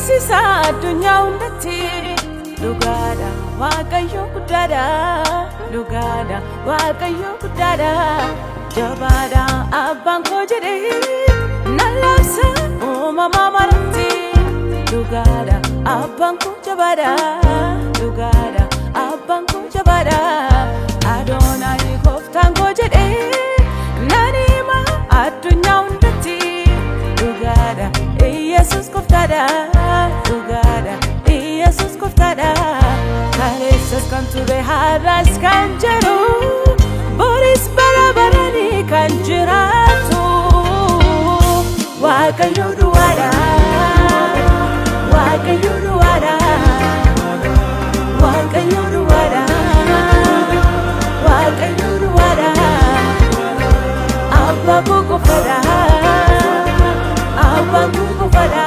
beeksisa addunyaa hundatti dhugaadha waaqayyo guddaadha dhugaadha waaqayyo guddaadha jabaadha abbaan koo jedhee nan labsa uumamaa maratti dhugaadha abbaan koo jabaadha dhugaadha abbaan koo jabaadha Adonai gooftaan koo jedhee nan hima addunyaa hundatti dhugaadha Yesus gooftaadha dhugaadha Yesus gooftaadha kaleessas kan ture har'as kan jiru boris bara baranii kan jiraatu waaqayyo duwwaadha waaqayyo duwwaadha waaqayyo duwwaadha waaqayyo duwwaadha abbaa koo qofaadha abbaa koo qofaadha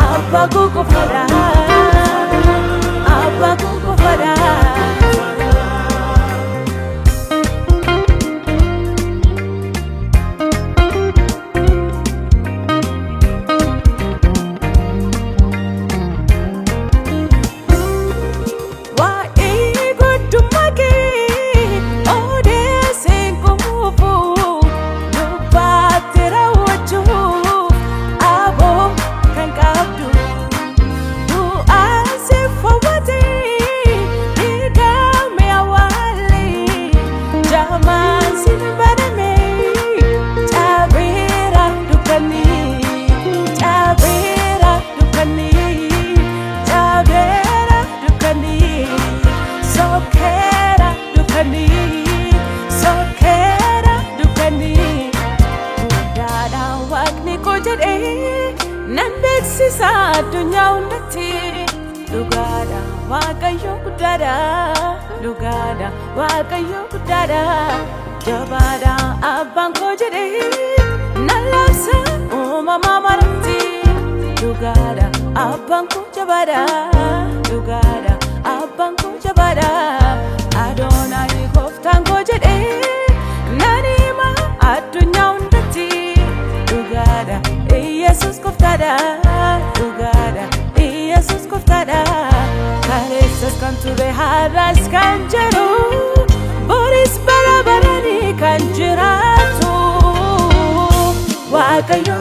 abbaa koo qofaadha abbaa koo qofaadha nan beeksisa addunyaa hundatti dhugaadha waaqayyo guddaadha dhugaadha waaqayyo guddaadha jabaadha abbaan koo jedhee nan labsa uumamaa maratti dhugaadha abbaan koo jabaadha dhugaadha abbaan koo jabaadha Adonai gooftaan koo jedhee nan hima addunyaa hundatti dhugaadha Yesus gooftaadha dhugaadha Yesus gooftaadha kaleessas kan ture har'as kan jiru boris bara baranii kan jiraatu waaqayyo